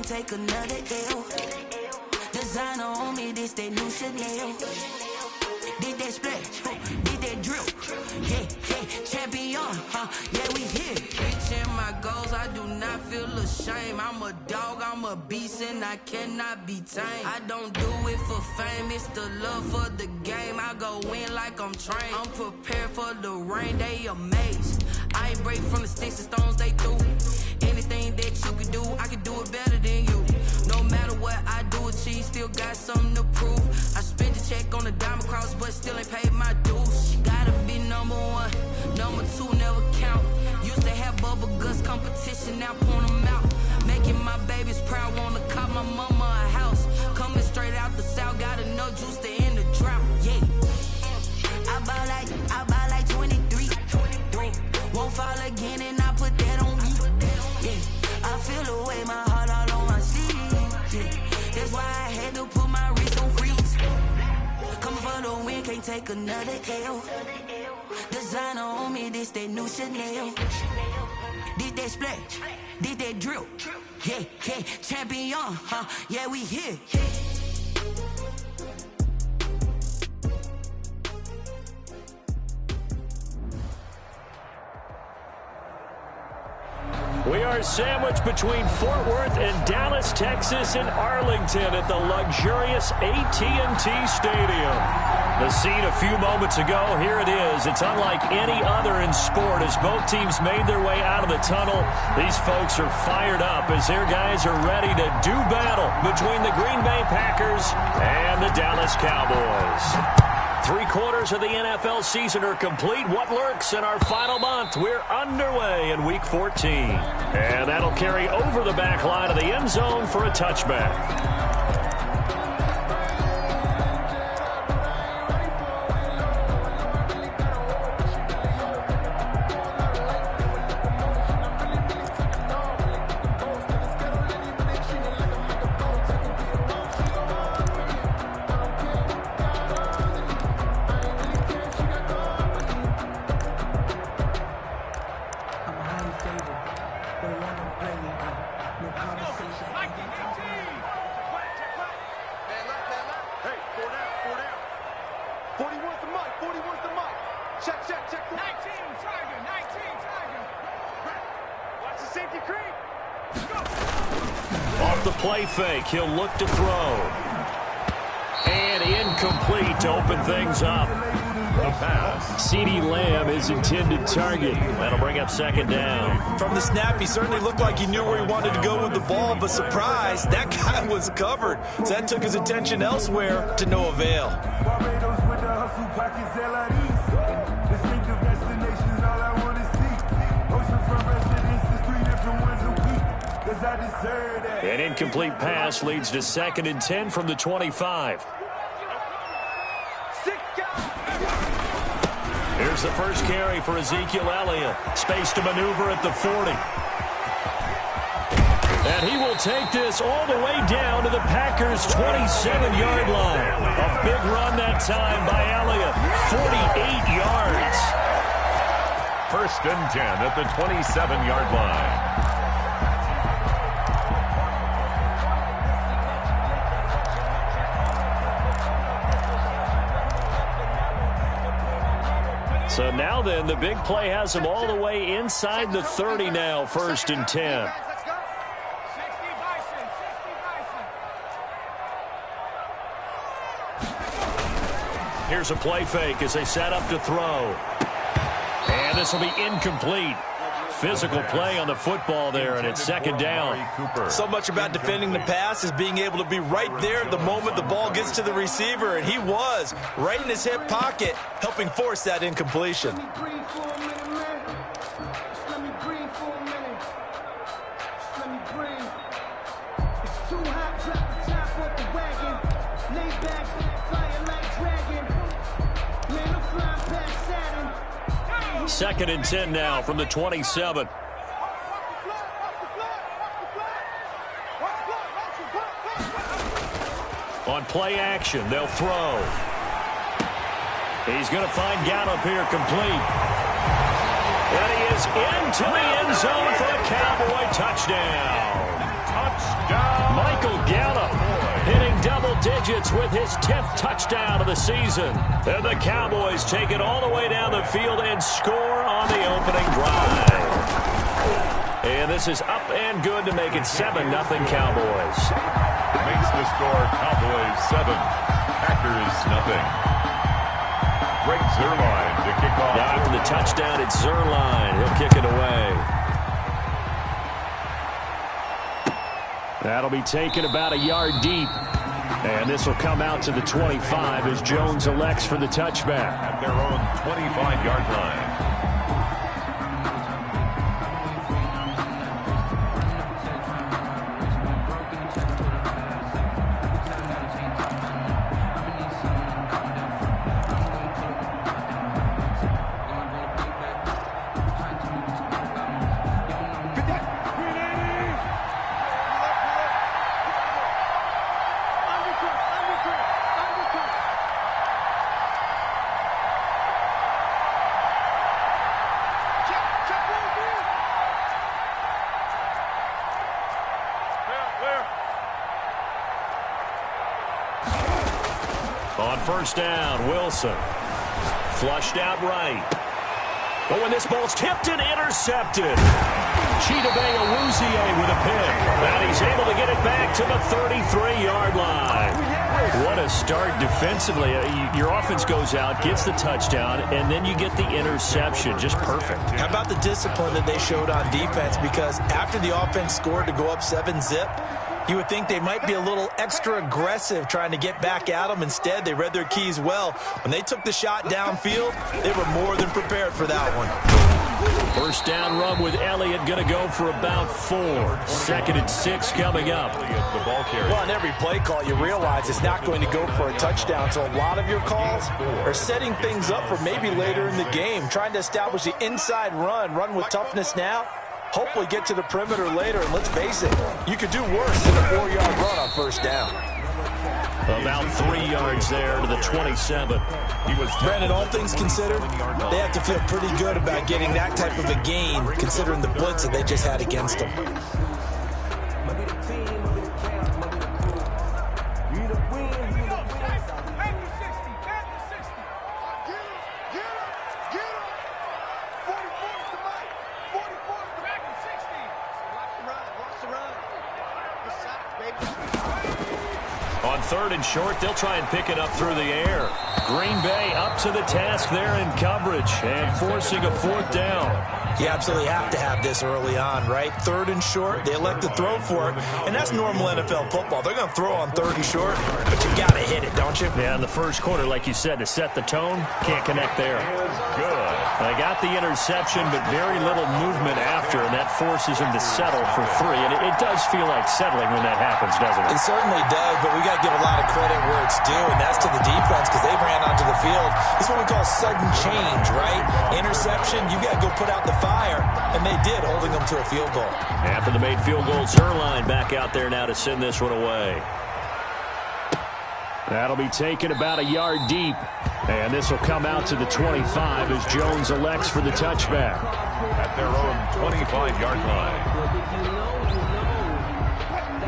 can't take another L. Designer on me, this that new Chanel. Did that splash, did that drip. Yeah, champion, yeah, we here. Reaching my goals, I do not feel ashamed. I'm a dog, I'm a beast, and I cannot be tamed. I don't do it for fame, it's the love for the game. I go in like I'm trained. I'm prepared for the rain, they amazed. I ain't break from the sticks and stones they threw. Anything that you can do, I can do it better than you. No matter what I do, achieve, still got something to prove. I spent a check on the diamond cross, but still ain't paid my dues. Gotta be number one, number two never count. Used to have bubble guts competition, now point them out. Making my babies proud, wanna cop my mama a house. Coming straight out the south, got enough juice to end the drought. Yeah, I buy like 23. Won't fall again, and I put that on me. Yeah, I feel the way, my heart all on my sleeve. Yeah, that's why I had to put my wrist on freeze. Coming for the win, can't take another L. Designer on me, this that new Chanel. Did that splash, did that drip. Yeah, champion, yeah, we here. We are sandwiched between Fort Worth and Dallas, Texas, and Arlington at the luxurious AT&T Stadium. The scene a few moments ago, here it is. It's unlike any other in sport as both teams made their way out of the tunnel. These folks are fired up as their guys are ready to do battle between the Green Bay Packers and the Dallas Cowboys. 3/4 of the NFL season are complete. What lurks in our final month? We're underway in Week 14. And that'll carry over the back line of the end zone for a touchback. Off the play fake, he'll look to throw. And incomplete to open things up. The pass. CeeDee Lamb is intended target. That'll bring up second down. From the snap, he certainly looked like he knew where he wanted to go with the ball, but surprise, that guy was covered. So that took his attention elsewhere to no avail. An incomplete pass leads to 2nd and 10 from the 25. Here's the first carry for Ezekiel Elliott. Space to maneuver at the 40. And he will take this all the way down to the Packers' 27-yard line. A big run that time by Elliott. 48 yards. 1st and 10 at the 27-yard line. So now then, the big play has him all the way inside the 30 now, 1st and 10. Here's a play fake as they set up to throw. And this will be incomplete. Physical play on the football there, and it's 2nd down. So much about defending the pass is being able to be right there at the moment the ball gets to the receiver, and he was right in his hip pocket, helping force that incompletion. Second and 10 now from the 27. On play action, they'll throw. He's going to find Gallup here complete. And he is into the end zone for a Cowboy touchdown. Touchdown. Michael Gallup hitting double digits with his 10th touchdown of the season. And the Cowboys take it all the way down the field and score on the opening drive. And this is up and good to make it 7-0 Cowboys. Makes the score Cowboys 7, Packers nothing. Greg Zuerlein to kick off. Now after the touchdown, it's Zuerlein. He'll kick it away. That'll be taken about a yard deep. And this will come out to the 25 as Jones elects for the touchback. At their own 25-yard line. On first down, Wilson. Flushed out right. But when this ball's tipped and intercepted. Chidobe Awuzie with a pick. And he's able to get it back to the 33-yard line. What a start defensively. Your offense goes out, gets the touchdown, and then you get the interception. Just perfect. How about the discipline that they showed on defense? Because after the offense scored to go up 7-zip, you would think they might be a little extra aggressive trying to get back at them. Instead, they read their keys well. When they took the shot downfield, they were more than prepared for that one. First down run with Elliott going to go for about 4. 2nd and 6 coming up. The ball carrier. Well, on every play call, you realize it's not going to go for a touchdown. So a lot of your calls are setting things up for maybe later in the game, trying to establish the inside run with toughness now. Hopefully get to the perimeter later, and let's face it, you could do worse than a 4-yard run on first down. About 3 yards there to the 27. Brandon, all things considered, they have to feel pretty good about getting that type of a gain, considering the blitz that they just had against them. On 3rd and short, they'll try and pick it up through the air. Green Bay up to the task there in coverage and forcing a 4th down. You absolutely have to have this early on, right? 3rd and short, they elect to throw for it, and that's normal NFL football. They're going to throw on 3rd and short, but you got to hit it, don't you? Yeah, in the first quarter, like you said, to set the tone, can't connect there. Good. They got the interception, but very little movement after, and that forces him to settle for 3. And it does feel like settling when that happens, doesn't it? It certainly does, but we got to give a lot of credit where it's due, and that's to the defense because they ran onto the field. This is what we call sudden change, right? Interception, you got to go put out the fire, and they did, holding them to a field goal. After the made field goal, Zuerlein back out there now to send this one away. That'll be taken about a yard deep. And this will come out to the 25 as Jones elects for the touchback. At their own 25-yard line.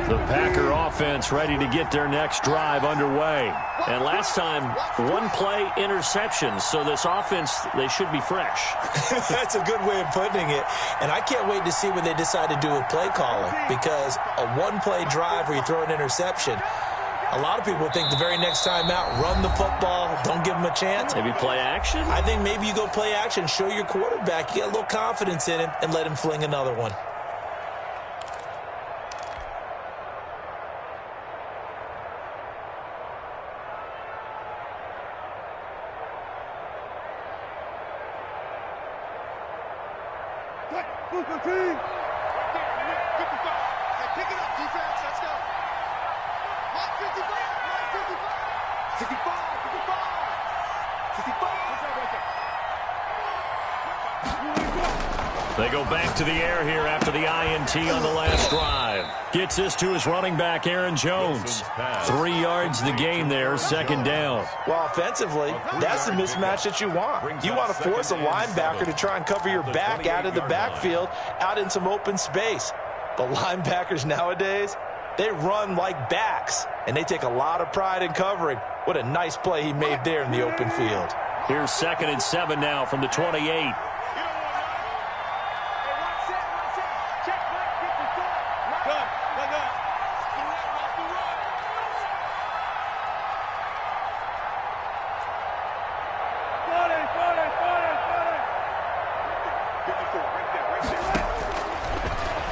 The Packer offense ready to get their next drive underway. And last time, 1-play interceptions. So this offense, they should be fresh. That's a good way of putting it. And I can't wait to see when they decide to do a play calling. Because a 1-play drive where you throw an interception, a lot of people think the very next time out, run the football, don't give them a chance. Maybe play action? I think maybe you go play action, show your quarterback, you get a little confidence in him, and let him fling another one. They go back to the air here after the INT on the last drive. Gets this to his running back, Aaron Jones. 3 yards the gain there, 2nd down. Well, offensively, that's the mismatch that you want. You want to force a linebacker to try and cover your back out of the backfield, out in some open space. But linebackers nowadays, They run like backs, and they take a lot of pride in covering. What a nice play he made there in the open field. Here's 2nd and 7 now from the 28.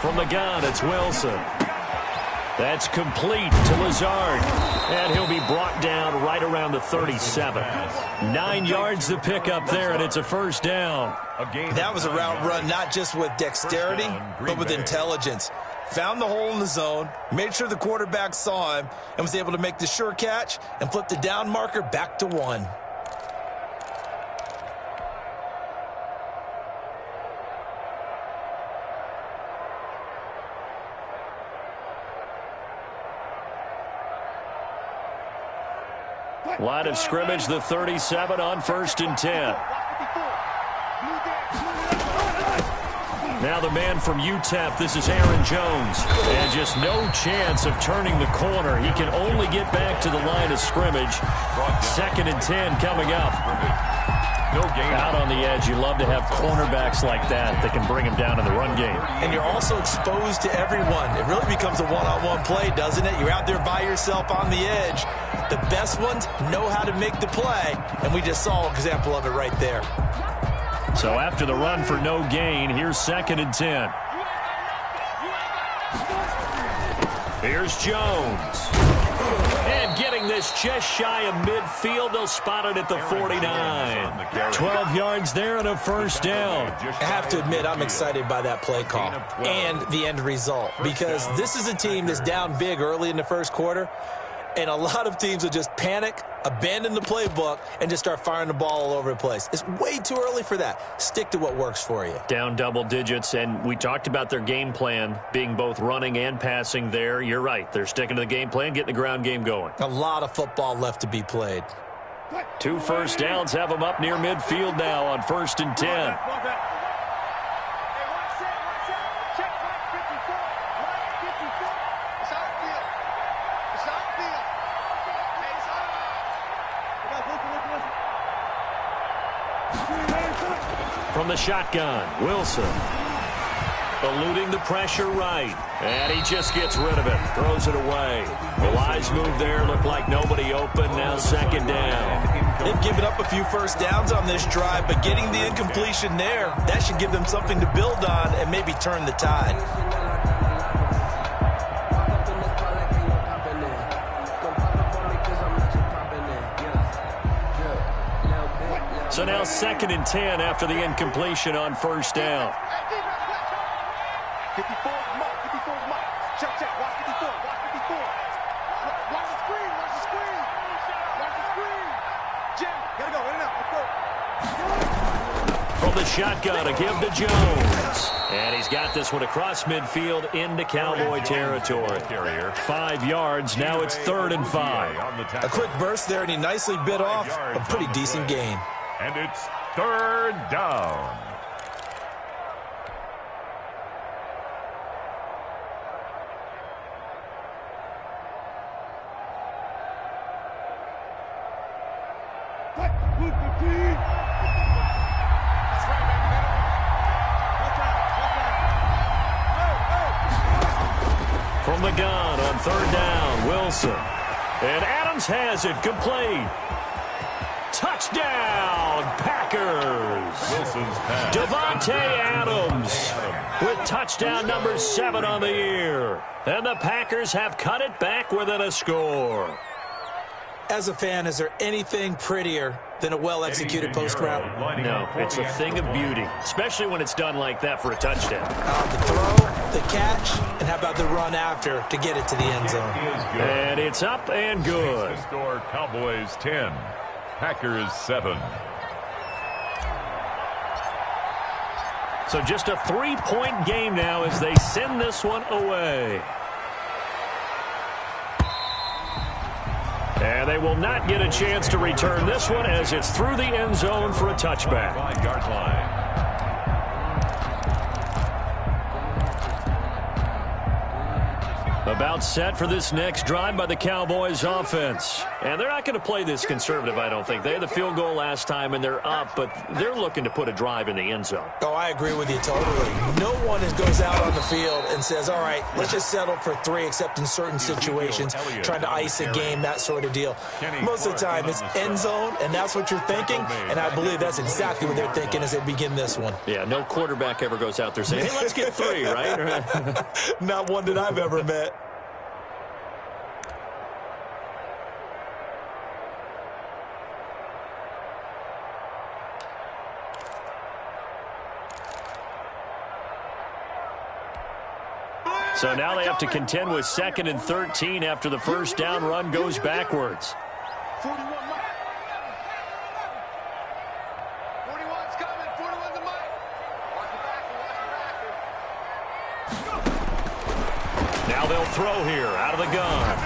From the gun, it's Wilson. That's complete to Lazard. And he'll be brought down right around the 37. 9 yards to pick up there, and it's a first down. That was a route run not just with dexterity, but with intelligence. Found the hole in the zone, made sure the quarterback saw him, and was able to make the sure catch and flip the down marker back to 1. Line of scrimmage, the 37 on 1st and 10. Now the man from UTEP, this is Aaron Jones. And just no chance of turning the corner. He can only get back to the line of scrimmage. 2nd and 10 coming up. No gain. Out on the edge, you love to have cornerbacks like that can bring him down in the run game. And you're also exposed to everyone. It really becomes a one-on-one play, doesn't it? You're out there by yourself on the edge. The best ones know how to make the play, and we just saw an example of it right there. So after the run for no gain, here's 2nd and 10. Here's Jones. And getting this just shy of midfield, they'll spot it at the 49. 12 yards there and a first down. I have to admit, I'm excited by that play call and the end result, because this is a team that's down big early in the first quarter, and a lot of teams will just panic, abandon the playbook, and just start firing the ball all over the place. It's way too early for that. Stick to what works for you. Down double digits, and we talked about their game plan being both running and passing there. You're right. They're sticking to the game plan, getting the ground game going. A lot of football left to be played. 2 first downs have them up near midfield now on 1st and 10. From the shotgun, Wilson. Eluding the pressure right. And he just gets rid of it. Throws it away. The wise move there. Looked like nobody open. Now 2nd down. They've given up a few first downs on this drive, but getting the incompletion there, that should give them something to build on and maybe turn the tide. So now 2nd and 10 after the incompletion on 1st down. 54, Mike. 54, Mike. Check, check. Watch 54. Watch 54. Watch the screen. Watch the screen. Watch the screen. Jim, gotta go. In and out. Let's go. From the shotgun, a give to Jones. And he's got this one across midfield into Cowboy territory. 5 yards. Now it's 3rd and 5. A quick burst there, and he nicely bit off a pretty decent gain. And it's 3rd down. From the gun on 3rd down, Wilson. And Adams has it complete. Touchdown, Packers. Wilson's pass. Vonta Adams with touchdown number 7 on the year. And the Packers have cut it back within a score. As a fan, is there anything prettier than a well-executed post route? No, it's a thing of beauty, especially when it's done like that for a touchdown. The throw, the catch, and how about the run after to get it to the end zone? And it's up and good. Score Cowboys 10, Packers 7. So just a 3-point game now as they send this one away. And they will not get a chance to return this one as it's through the end zone for a touchback. 5-yard line. About set for this next drive by the Cowboys offense. And they're not going to play this conservative, I don't think. They had the field goal last time, and they're up, but they're looking to put a drive in the end zone. Oh, I agree with you totally. No one goes out on the field and says, all right, let's just settle for 3, except in certain situations, trying to ice a game, that sort of deal. Most of the time, it's end zone, and that's what you're thinking, and I believe that's exactly what they're thinking as they begin this one. Yeah, no quarterback ever goes out there saying, hey, let's get 3, right? Not one that I've ever met. So now they have to contend with 2nd and 13 after the first down run goes backwards. 41 Mike. 41's coming. 41's the Mike. Watch the back. Watch the back. Now they'll throw here out of the gun.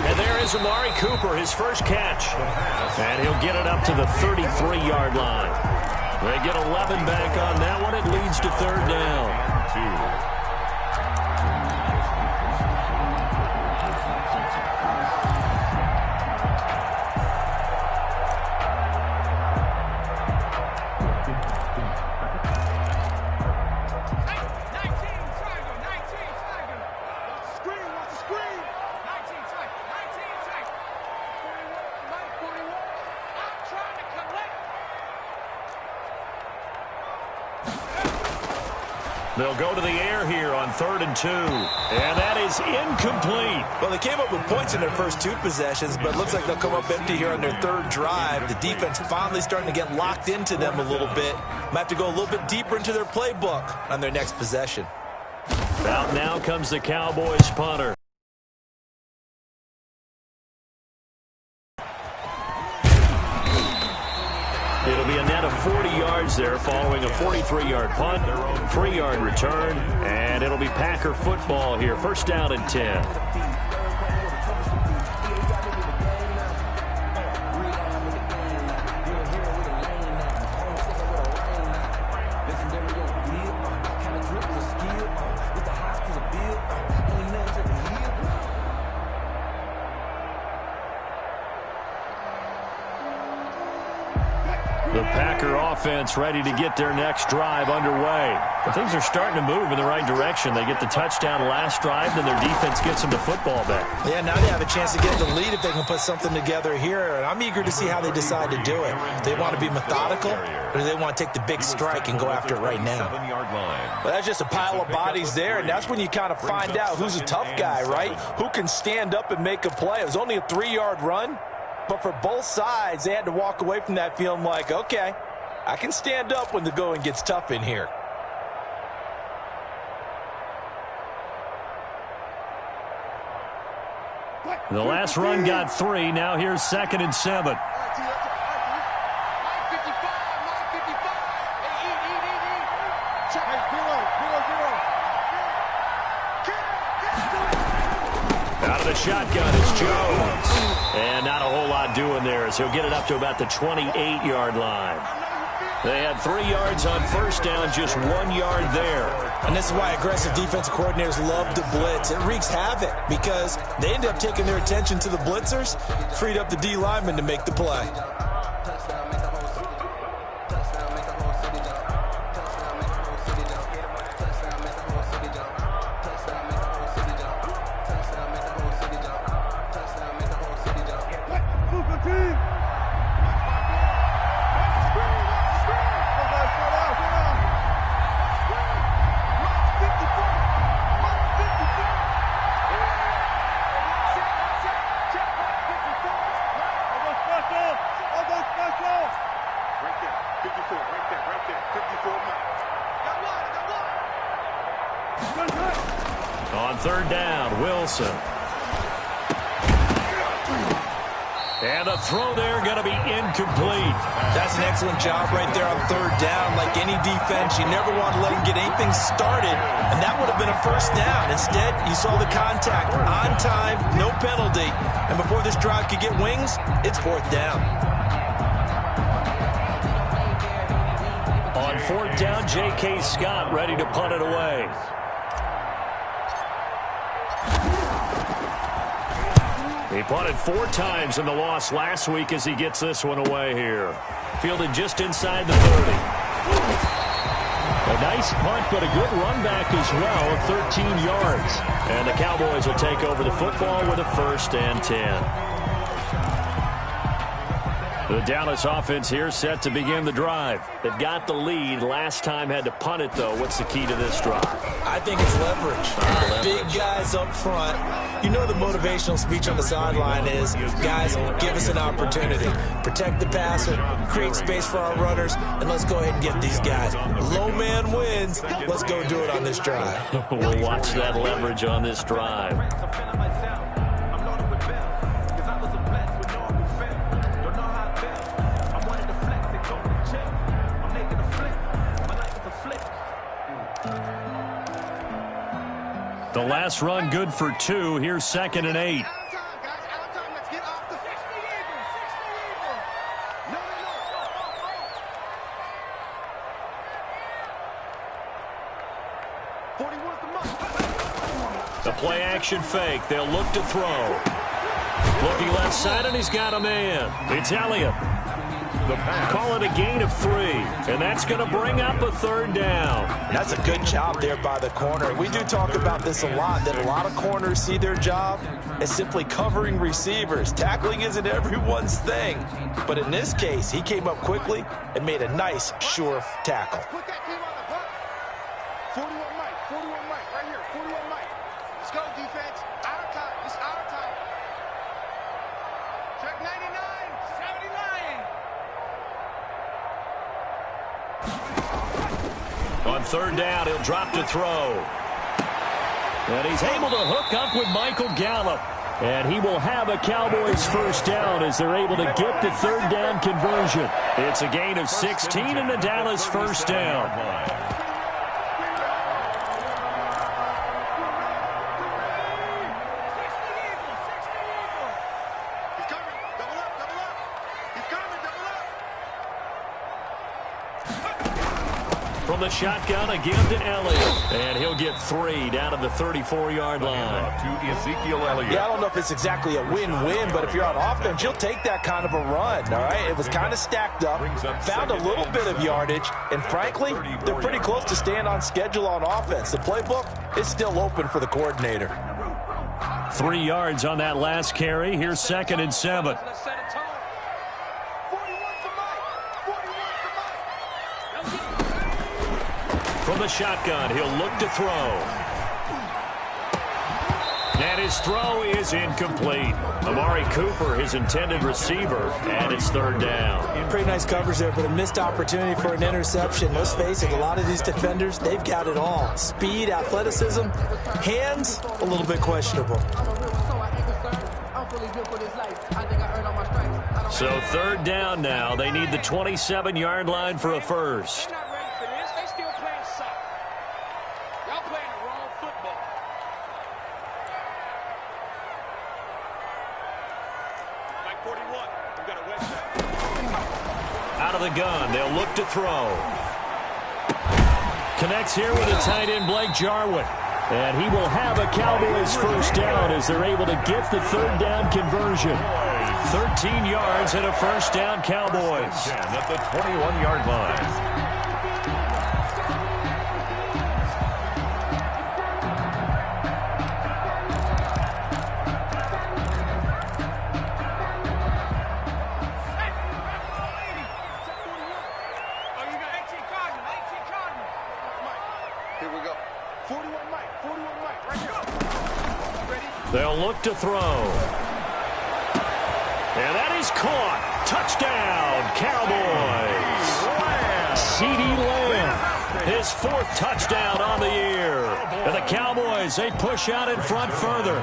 And there is Amari Cooper, his first catch. And he'll get it up to the 33-yard line. They get 11 back on that one. It leads to 3rd down. They'll go to the air here on 3rd and 2. And that is incomplete. Well, they came up with points in their first 2 possessions, but it looks like they'll come up empty here on their 3rd drive. The defense finally starting to get locked into them a little bit. Might have to go a little bit deeper into their playbook on their next possession. Out now comes the Cowboys punter. It'll be a net of 40 yards there following a 43-yard punt, 3-yard return, and it'll be Packer football here. First down and 10. The Packer offense ready to get their next drive underway. Things are starting to move in the right direction. They get the touchdown last drive, then their defense gets them the football back. Yeah, now they have a chance to get the lead if they can put something together here. And I'm eager to see how they decide to do it. Do they want to be methodical, or do they want to take the big strike and go after it right now? Well, that's just a pile of bodies there, and that's when you kind of find out who's a tough guy, right? Who can stand up and make a play. It was only a 3-yard run. But for both sides, they had to walk away from that feeling like, okay, I can stand up when the going gets tough in here. The last run got 3. Now here's 2nd and 7. Out of the shotgun is Jones. And not a whole lot doing there as he'll get it up to about the 28-yard line. They had 3 yards on first down, just 1 yard there. And this is why aggressive defensive coordinators love to blitz. It wreaks havoc because they end up taking their attention to the blitzers, freed up the D lineman to make the play. On 3rd down, Wilson. And the throw there going to be incomplete. That's an excellent job right there on 3rd down. Like any defense, you never want to let them get anything started, and that would have been a first down. Instead, you saw the contact on time, no penalty, and before this drive could get wings, it's 4th down. On 4th down, J.K. Scott ready to punt it away. He punted 4 times in the loss last week as he gets this one away here. Fielded just inside the 30. A nice punt, but a good run back as well of 13 yards. And the Cowboys will take over the football with a 1st and 10. The Dallas offense here set to begin the drive. They've got the lead. Last time had to punt it, though. What's the key to this drive? I think it's leverage. Big guys up front. You know the motivational speech on the sideline is, guys, give us an opportunity. Protect the passer, create space for our runners, and let's go ahead and get these guys. Low man wins. Let's go do it on this drive. We'll watch that leverage on this drive. The last run good for 2. Here's 2nd and 8. The play action fake. They'll look to throw. Looking left side, and he's got a man. It's Elliott. Call it a gain of 3, and that's going to bring up a 3rd down. That's a good job there by the corner. We do talk about this a lot, that a lot of corners see their job as simply covering receivers. Tackling isn't everyone's thing. But in this case, he came up quickly and made a nice, sure tackle. Put that team on the butt. 41 Mike, 41 Mike, right here, 41 Mike. Let's go, defense. Out of time. It's out of time. Check 99, 79. On 3rd down, he'll drop to throw. And he's able to hook up with Michael Gallup. And he will have a Cowboys 1st down as they're able to get the 3rd down conversion. It's a gain of 16 and the Dallas 1st down. From the shotgun again to Elliott. And he'll get 3 down at the 34-yard line. To Ezekiel Elliott. Yeah, I don't know if it's exactly a win-win, but if you're on offense, you'll take that kind of a run, all right? It was kind of stacked up, found a little bit of yardage, and frankly, they're pretty close to staying on schedule on offense. The playbook is still open for the coordinator. 3 yards on that last carry. Here's 2nd and 7. From the shotgun, he'll look to throw. And his throw is incomplete. Amari Cooper, his intended receiver, and it's 3rd down. Pretty nice coverage there, but a missed opportunity for an interception. Let's face it, a lot of these defenders, they've got it all. Speed, athleticism, hands, a little bit questionable. So 3rd down now. They need the 27-yard line for a 1st. Out of the gun, they'll look to throw. Connects here with a tight end, Blake Jarwin. And he will have a Cowboys 1st down as they're able to get the 3rd down conversion. 13 yards and a 1st down, Cowboys. At the 21-yard line. They'll look to throw. And that is caught. Touchdown, Cowboys. CeeDee Lamb, his 4th touchdown on the year. And the Cowboys, they push out in front further.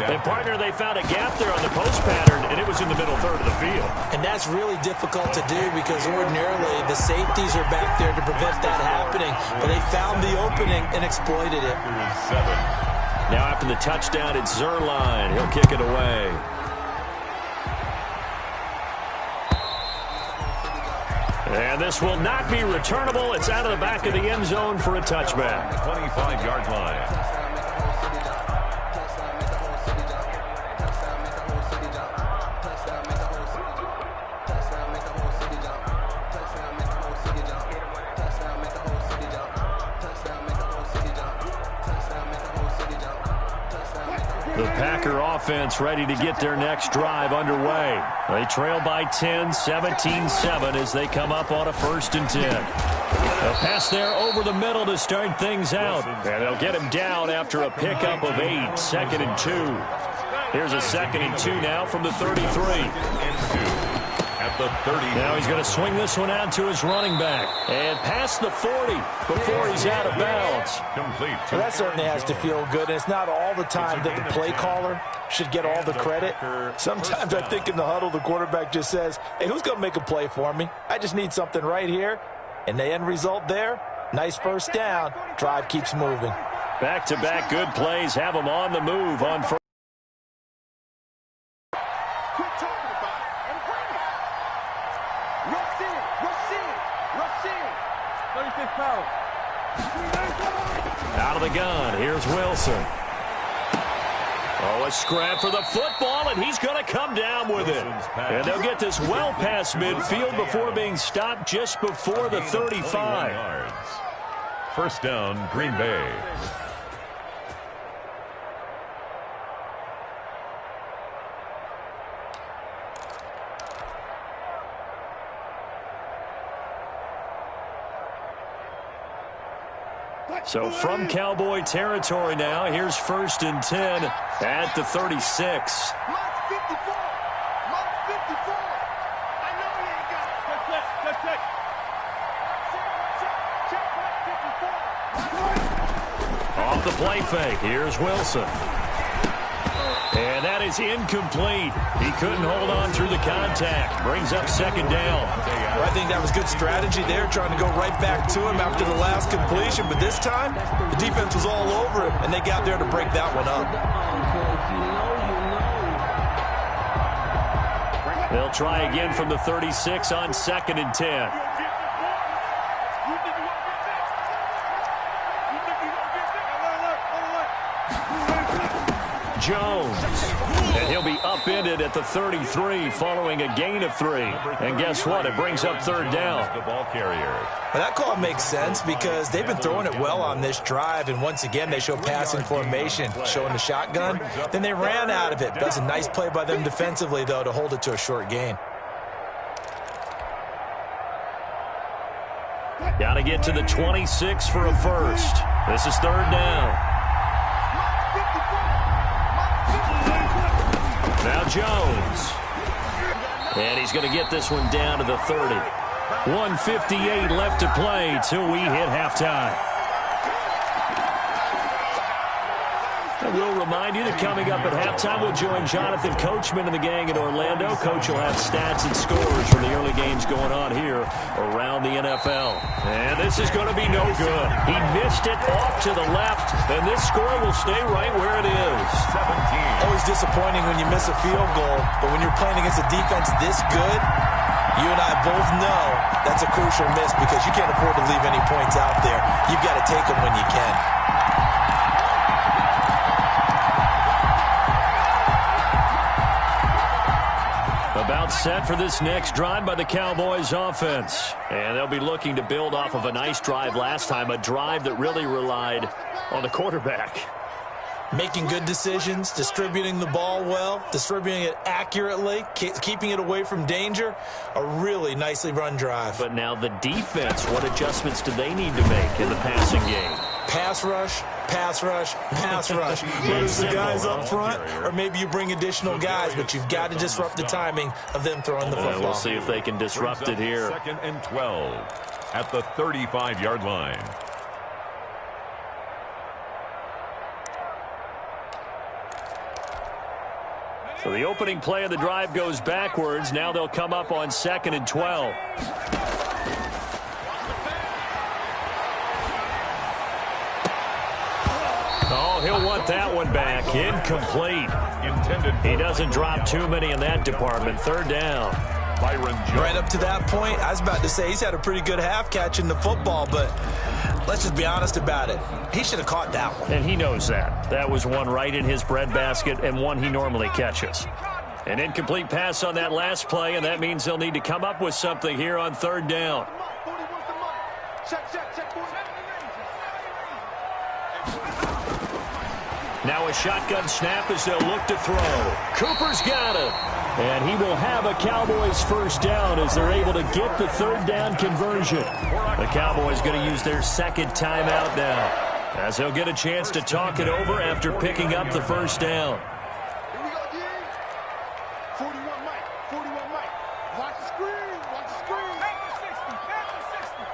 Their partner, they found a gap there on the post pattern, and it was in the middle 3rd of the field. And that's really difficult to do because ordinarily the safeties are back there to prevent that happening. But they found the opening and exploited it. Now after the touchdown, it's Zerline. He'll kick it away. And this will not be returnable. It's out of the back of the end zone for a touchback. 25-yard line. The Packer offense ready to get their next drive underway. They trail by 10, 17-7 as they come up on a 1st and 10. A pass there over the middle to start things out. And they'll get him down after a pickup of 8, 2nd and 2. Here's a 2nd and 2 now from the 33. At the 30. Now he's going to swing this one out to his running back. And past the 40 before he's out of bounds. Complete. Well, that certainly has to feel good. And it's not all the time that the play caller should get all the credit. Sometimes I think in the huddle, the quarterback just says, hey, who's going to make a play for me? I just need something right here. And the end result there, nice 1st down. Drive keeps moving. Back-to-back good plays have him on the move on first. Out of the gun, here's Wilson. Oh, a scrap for the football, and he's going to come down with it. And they'll get this well past midfield before being stopped just before the 35. 1st down, Green Bay. So from Cowboy territory now, here's 1st and 10 at the 36. Mark 54. Mark 54. I know he ain't got it. Check. Off the play fake, here's Wilson. And that is incomplete. He couldn't hold on through the contact. Brings up 2nd down. Well, I think that was good strategy there, trying to go right back to him after the last completion. But this time, the defense was all over him, and they got there to break that one up. They'll try again from the 36 on 2nd and 10. Jones. And he'll be upended at the 33 following a gain of 3. And guess what? It brings up 3rd down. The ball carrier. Well, that call makes sense because they've been throwing it well on this drive, and once again they show passing formation, showing the shotgun. Then they ran out of it. That's a nice play by them defensively, though, to hold it to a short gain. Got to get to the 26 for a 1st. This is 3rd down. Now Jones. And he's going to get this one down to the 30. 1:58 left to play till we hit halftime. And we'll remind you that coming up at halftime, we'll join Jonathan Coachman and the gang in Orlando. Coach will have stats and scores from the early games going on here around the NFL. And this is going to be no good. He missed it off to the left, and this score will stay right where it is. 17. Always disappointing when you miss a field goal, but when you're playing against a defense this good, you and I both know that's a crucial miss because you can't afford to leave any points out there. You've got to take them when you can. About set for this next drive by the Cowboys offense. And they'll be looking to build off of a nice drive last time, a drive that really relied on the quarterback. Making good decisions, distributing the ball well, distributing it accurately, keeping it away from danger. A really nicely run drive. But now the defense, what adjustments do they need to make in the passing game? Pass rush, pass rush, pass rush. Whether it's the guys up front or maybe you bring additional guys, but you've got to disrupt the timing of them throwing the football. We'll see if they can disrupt it here. 2nd and 12 at the 35-yard line. So the opening play of the drive goes backwards. Now they'll come up on 2nd and 12. Oh, he'll want that one back. Incomplete. He doesn't drop too many in that department. 3rd down. Right up to that point, I was about to say he's had a pretty good half catching the football, but let's just be honest about it. He should have caught that one. And he knows that. That was one right in his breadbasket and one he normally catches. An incomplete pass on that last play, and that means they'll need to come up with something here on 3rd down. Now a shotgun snap as they'll look to throw. Cooper's got it. And he will have a Cowboys first down as they're able to get the third down conversion. The Cowboys going to use their second timeout now, as they'll get a chance to talk it over after picking up the first down. Here we go, D. 41 Mike. 41 Mike. Watch the screen. Watch the screen. Back to 60. Back to 60.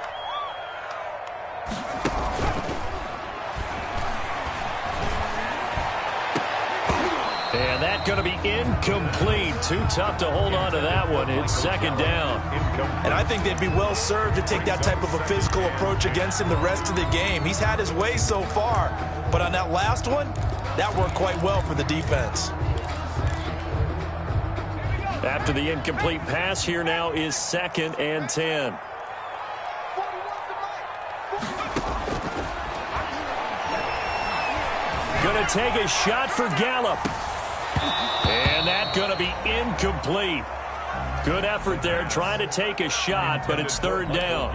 And that's going to be incomplete. Too tough to hold on to that one. It's second down. And I think they'd be well served to take that type of a physical approach against him the rest of the game. He's had his way so far, but on that last one, that worked quite well for the defense. After the incomplete pass, here now is 2nd and 10. Going to take a shot for Gallup. And that's going to be incomplete. Good effort there trying to take a shot, but it's third down.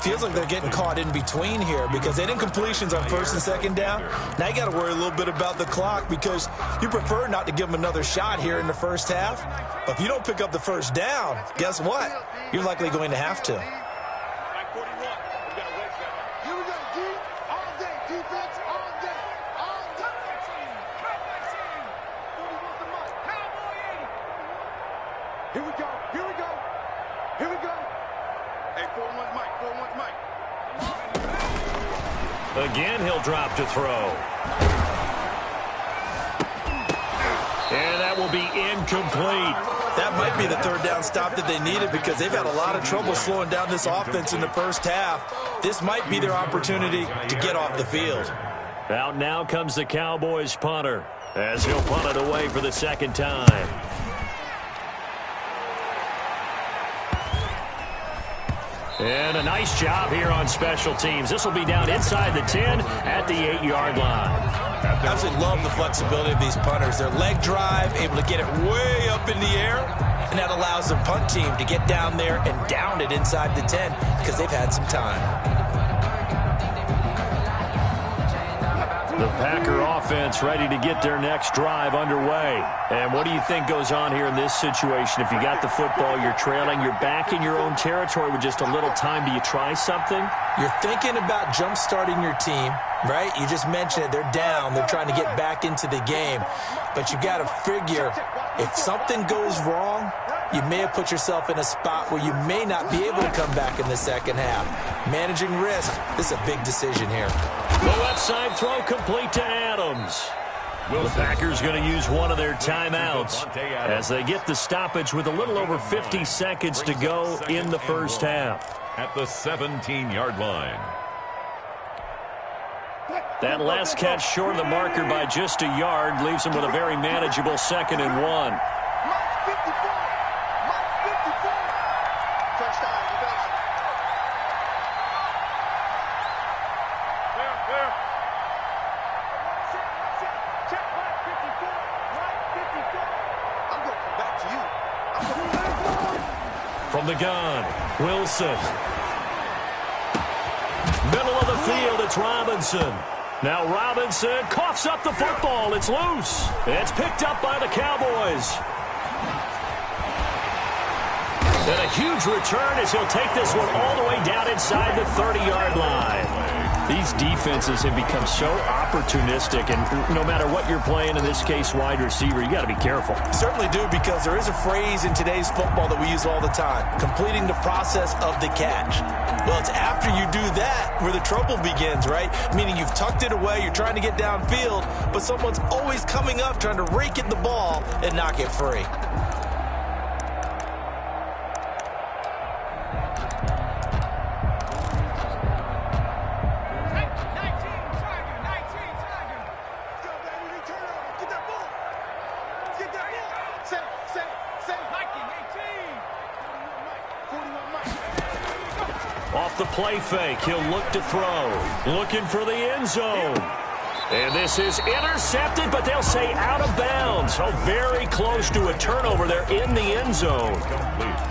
Feels like they're getting caught in between here because they had incompletions on first and second down. Now you got to worry a little bit about the clock because you prefer not to give them another shot here in the first half. But if you don't pick up the first down, guess what? You're likely going to have to. Here we go. Here we go. Here we go. Hey, 4-1 Mike. 4-1 Mike. Again, he'll drop to throw. And that will be incomplete. That might be the third down stop that they needed because they've had a lot of trouble slowing down this offense in the first half. This might be their opportunity to get off the field. Out now comes the Cowboys punter as he'll punt it away for the second time. And a nice job here on special teams. This will be down inside the 10 at the 8-yard line. I absolutely love the flexibility of these punters. Their leg drive, able to get it way up in the air, and that allows the punt team to get down there and down it inside the 10 because they've had some time. The Packer offense ready to get their next drive underway. And what do you think goes on here in this situation? If you got the football, you're trailing, you're back in your own territory with just a little time. Do you try something? You're thinking about jump-starting your team, right? You just mentioned it. They're down. They're trying to get back into the game. But you got to figure if something goes wrong, you may have put yourself in a spot where you may not be able to come back in the second half. Managing risk, this is a big decision here. The left side throw complete to Adams. The Packers going to use one of their timeouts as they get the stoppage with a little over 50 seconds to go in the first half. At the 17-yard line. That last catch short of the marker by just a yard leaves them with a very manageable 2nd and 1. From the gun, Wilson. Middle of the field, it's Robinson. Now Robinson coughs up the football. It's loose. It's picked up by the Cowboys. And a huge return as he'll take this one all the way down inside the 30-yard line. These defenses have become so opportunistic, and no matter what you're playing, in this case, wide receiver, you got to be careful. Certainly do, because there is a phrase in today's football that we use all the time, completing the process of the catch. Well, it's after you do that where the trouble begins, right? Meaning you've tucked it away, you're trying to get downfield, but someone's always coming up trying to rake at the ball and knock it free. Off the play fake, he'll look to throw. Looking for the end zone. And this is intercepted, but they'll say out of bounds. So very close to a turnover there in the end zone.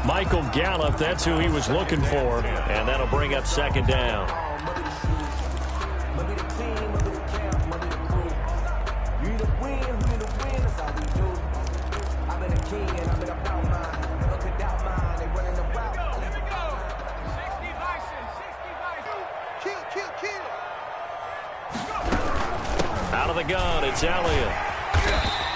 Michael Gallup, that's who he was looking for. And that'll bring up 2nd down. the gun. It's Elliott.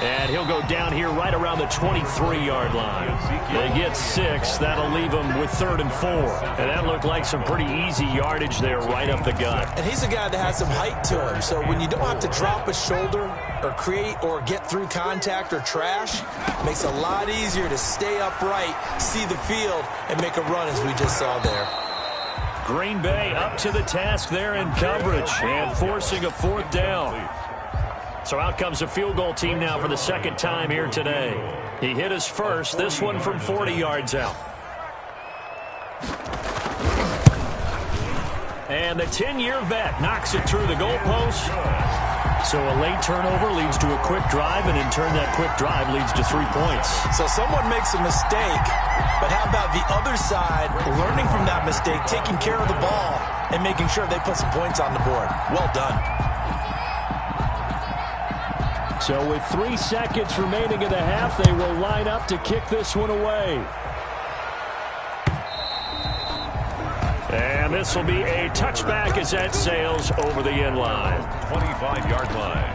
And he'll go down here right around the 23-yard line. They get 6. That'll leave them with 3rd and 4. And that looked like some pretty easy yardage there right up the gut. And he's a guy that has some height to him. So when you don't have to drop a shoulder or create or get through contact or trash, it makes it a lot easier to stay upright, see the field, and make a run as we just saw there. Green Bay up to the task there in coverage and forcing a 4th down. So out comes a field goal team now for the 2nd time here today. He hit his first, this one from 40 yards out. And the 10-year vet knocks it through the goalpost. So a late turnover leads to a quick drive, and in turn that quick drive leads to 3 points. So someone makes a mistake, but how about the other side learning from that mistake, taking care of the ball, and making sure they put some points on the board? Well done. So with 3 seconds remaining in the half, they will line up to kick this one away. And this will be a touchback as that sails over the end line. 25-yard line.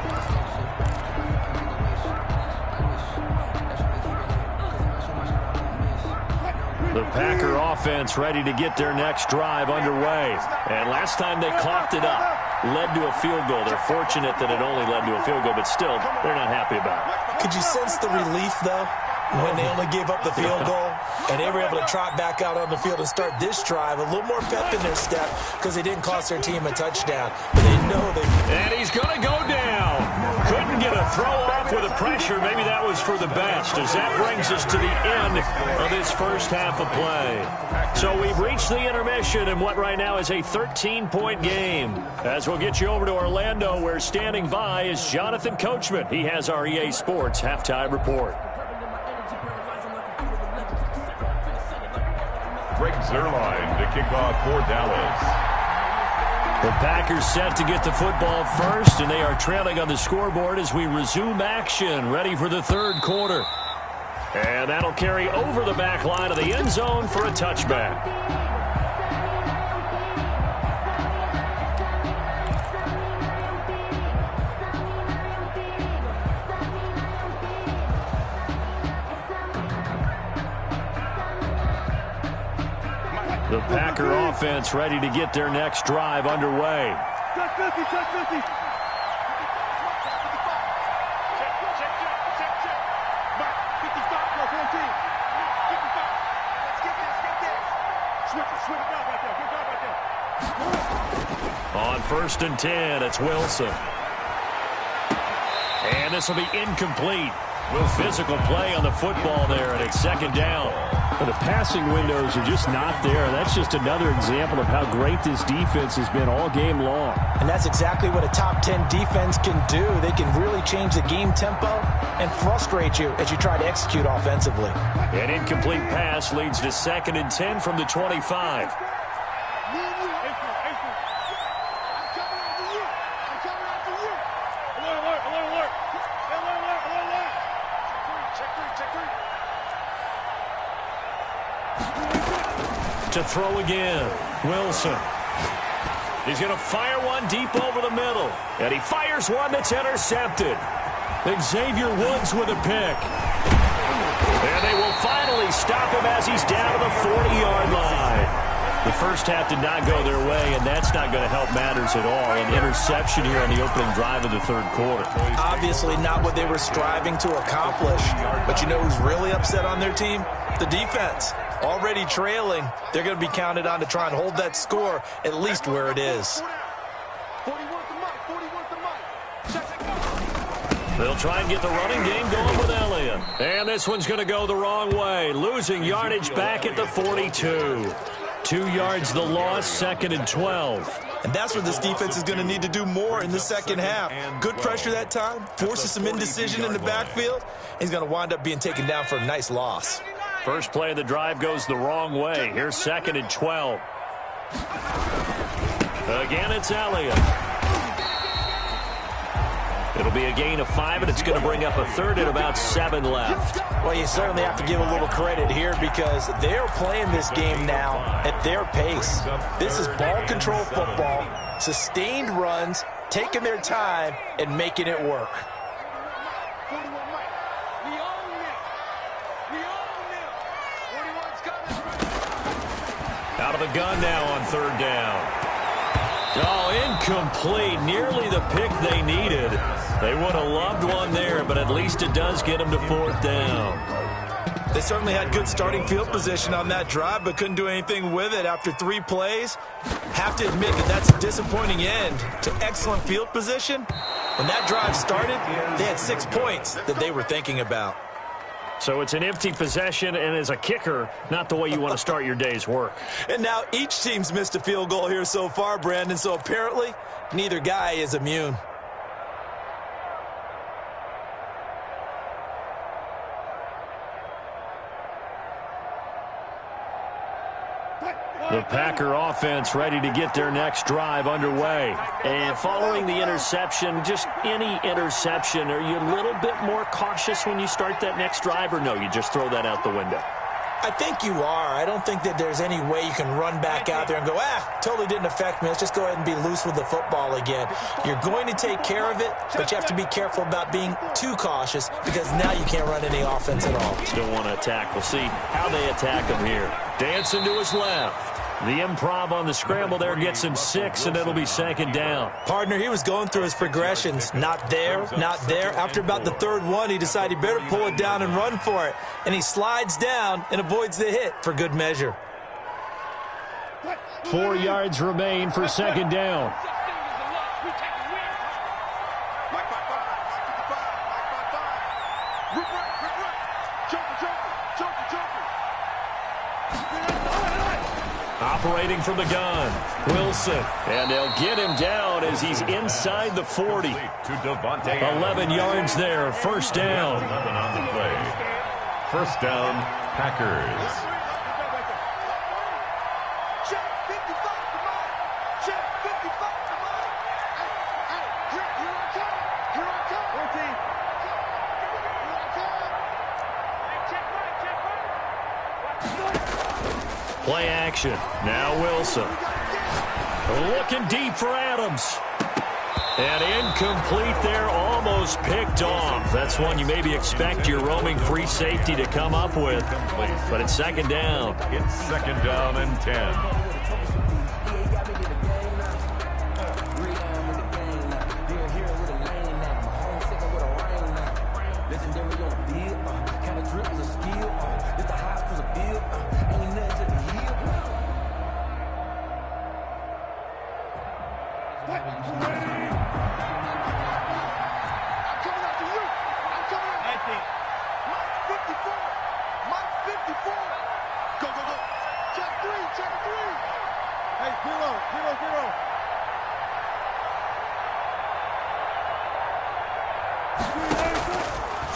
The Packer offense ready to get their next drive underway. And last time they coughed it up, led to a field goal. They're fortunate that it only led to a field goal, but still, they're not happy about it. Could you sense the relief, though, when they only gave up the field goal and they were able to trot back out on the field and start this drive? A little more pep in their step because they didn't cost their team a touchdown. But they know they... And he's going to go down. Couldn't get a throw off with the pressure. Maybe that was for the best, as that brings us to the end of this first half of play. So we've reached the intermission in what right now is a 13-point game. As we'll get you over to Orlando, where standing by is Jonathan Coachman. He has our EA Sports halftime report. Greg Zuerlein to kick off for Dallas. The Packers set to get the football first, and they are trailing on the scoreboard as we resume action, ready for the 3rd quarter. And that'll carry over the back line of the end zone for a touchback. The Packer offense ready to get their next drive underway. Touch 50, touch 50. Check. Mike, 55, go 14. 55. Let's get this. Switch it out right there. Good job right there. On 1st and 10, it's Wilson. And this will be incomplete. Physical play on the football there, and it's 2nd down. The passing windows are just not there. That's just another example of how great this defense has been all game long. And that's exactly what a top 10 defense can do. They can really change the game tempo and frustrate you as you try to execute offensively. An incomplete pass leads to 2nd and 10 from the 25. To throw again, Wilson. He's going to fire one deep over the middle. And he fires one that's intercepted. Xavier Woods with a pick. And they will finally stop him as he's down to the 40-yard line. The first half did not go their way, and that's not going to help matters at all. An interception here on the opening drive of the 3rd quarter. Obviously not what they were striving to accomplish. But you know who's really upset on their team? The defense. Already trailing, they're going to be counted on to try and hold that score at least where it is. They'll try and get the running game going with Elliott. And this one's going to go the wrong way, losing yardage back at the 42. 2 yards the loss, 2nd and 12. And that's what this defense is going to need to do more in the second half. Good pressure that time, forces some indecision in the backfield. He's going to wind up being taken down for a nice loss. First play of the drive goes the wrong way. Here's 2nd and 12. Again, it's Elliott. It'll be a gain of 5, and it's going to bring up a 3rd and about 7 left. Well, you certainly have to give a little credit here because they're playing this game now at their pace. This is ball control football, sustained runs, taking their time and making it work. 41 Mike. We own it. We own it. 41's coming. Out of the gun now on third down. Oh, incomplete. Nearly the pick they needed. They would have loved one there, but at least it does get them to fourth down. They certainly had good starting field position on that drive, but couldn't do anything with it after 3 plays. Have to admit that that's a disappointing end to excellent field position. When that drive started, they had 6 points that they were thinking about. So it's an empty possession, and as a kicker, not the way you want to start your day's work. And now each team's missed a field goal here so far, Brandon, so apparently neither guy is immune. The Packer offense ready to get their next drive underway. And following the interception, just any interception, are you a little bit more cautious when you start that next drive, or no, you just throw that out the window? I think you are. I don't think that there's any way you can run back out there and go, totally didn't affect me. Let's just go ahead and be loose with the football again. You're going to take care of it, but you have to be careful about being too cautious because now you can't run any offense at all. Still want to attack. We'll see how they attack him here. Dancing to his left. The improv on the scramble there gets him 6, and it'll be second down. Partner, he was going through his progressions. Not there, not there. After about the third one, he decided he better pull it down and run for it. And he slides down and avoids the hit for good measure. 4 yards remain for second down. Operating from the gun, Wilson. And they'll get him down as he's inside the 40. 11 yards there, first down. 11 on the play. First down, Packers. Check 55 to Mike. Check 55 to Mike. Hey, here I come. Here I come. 14. Here I come. Hey, check Mike. Play action. Now Wilson. Looking deep for Adams. And incomplete there, almost picked off. That's one you maybe expect your roaming free safety to come up with. But it's second down. It's second down and 10.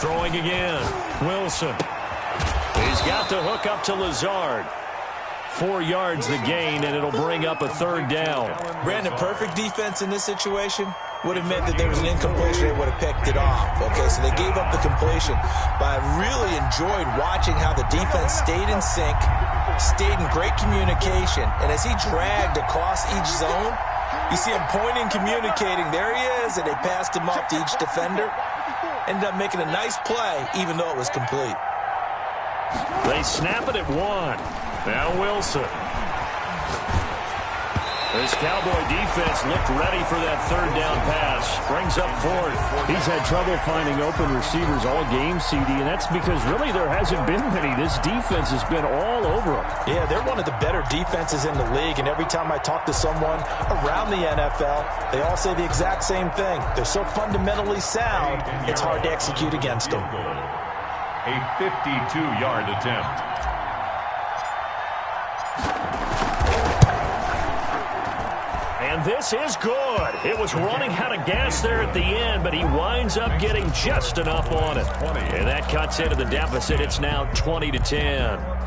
Throwing again. Wilson. He's got the hook up to Lazard. 4 yards the gain, and it'll bring up a third down. Brandon, perfect defense in this situation would have meant that there was an incompletion. They would have picked it off. Okay, so they gave up the completion. But I really enjoyed watching how the defense stayed in sync, stayed in great communication. And as he dragged across each zone, you see him pointing, communicating. There he is, and they passed him off to each defender. Ended up making a nice play, even though it was complete. They snap it at 1. Now Wilson. This Cowboy defense looked ready for that third down pass. Brings up fourth. He's had trouble finding open receivers all game, CD, and that's because really there hasn't been many. This defense has been all over them. Yeah, they're one of the better defenses in the league, and every time I talk to someone around the NFL, they all say the exact same thing. They're so fundamentally sound, it's hard to execute against them. A 52-yard attempt. And this is good. It was running out of gas there at the end, but he winds up getting just enough on it. And that cuts into the deficit. It's now 20-10.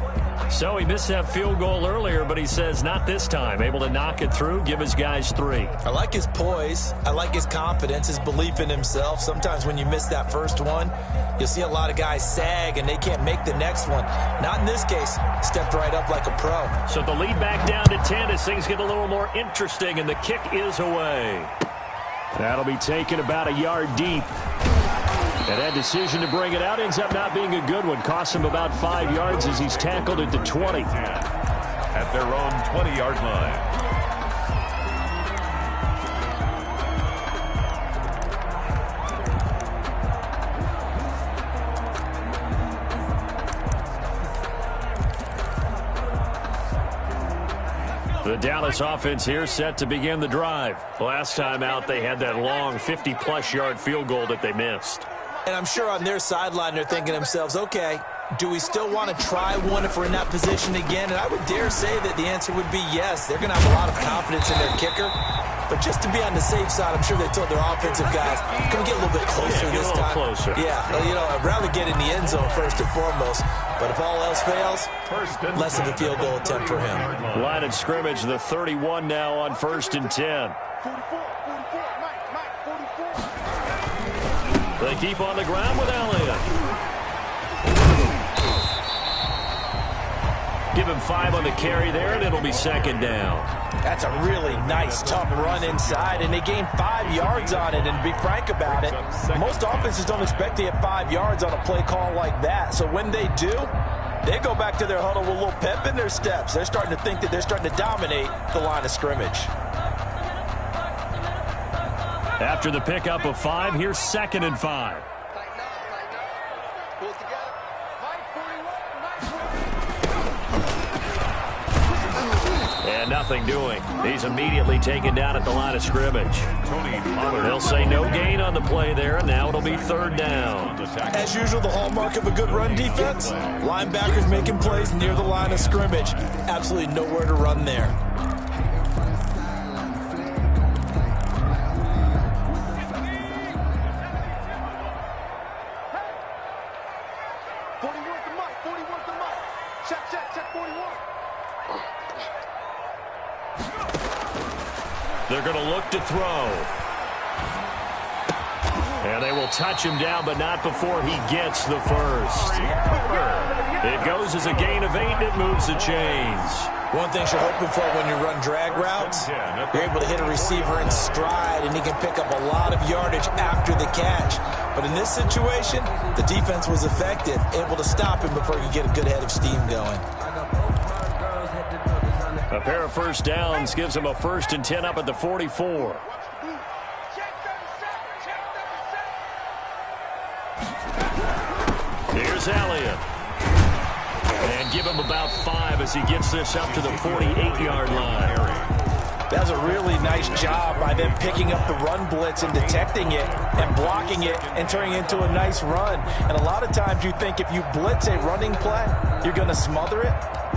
So he missed that field goal earlier, but he says not this time. Able to knock it through, give his guys 3. I like his poise. I like his confidence, his belief in himself. Sometimes when you miss that first one, you'll see a lot of guys sag and they can't make the next one. Not in this case. Stepped right up like a pro. So the lead back down to 10 as things get a little more interesting, and the kick is away. That'll be taken about a yard deep. And that decision to bring it out ends up not being a good one. Costs him about 5 yards as he's tackled at the 20. At their own 20-yard line. The Dallas offense here set to begin the drive. Last time out, they had that long 50-plus yard field goal that they missed. And I'm sure on their sideline they're thinking to themselves, okay, do we still want to try one if we're in that position again? And I would dare say that the answer would be yes. They're going to have a lot of confidence in their kicker. But just to be on the safe side, I'm sure they told their offensive guys, can we get a little bit closer this time? Closer. Yeah, I'd rather get in the end zone first and foremost. But if all else fails, less of a field goal attempt for him. Line of scrimmage, the 31 now on 1st and 10. 44, Mike, 44. They keep on the ground with Elliott. Give him 5 on the carry there, and it'll be 2nd down. That's a really nice, tough run inside, and they gained 5 yards on it. And to be frank about it, most offenses don't expect to get 5 yards on a play call like that. So when they do, they go back to their huddle with a little pep in their steps. They're starting to think that they're starting to dominate the line of scrimmage. After the pickup of 5, here's 2nd and 5. And nothing doing. He's immediately taken down at the line of scrimmage. They'll say no gain on the play there, and now it'll be 3rd down. As usual, the hallmark of a good run defense, linebackers making plays near the line of scrimmage. Absolutely nowhere to run there. They're going to look to throw. And they will touch him down, but not before he gets the first. It goes as a gain of 8, and it moves the chains. One thing you're hoping for when you run drag routes, you're able to hit a receiver in stride, and he can pick up a lot of yardage after the catch. But in this situation, the defense was effective, able to stop him before he could get a good head of steam going. A pair of first downs gives him a 1st and 10 up at the 44. Here's Elliott. And give him about 5 as he gets this up to the 48-yard line. That's a really nice job by them picking up the run blitz and detecting it and blocking it and turning it into a nice run. And a lot of times you think if you blitz a running play, you're going to smother it.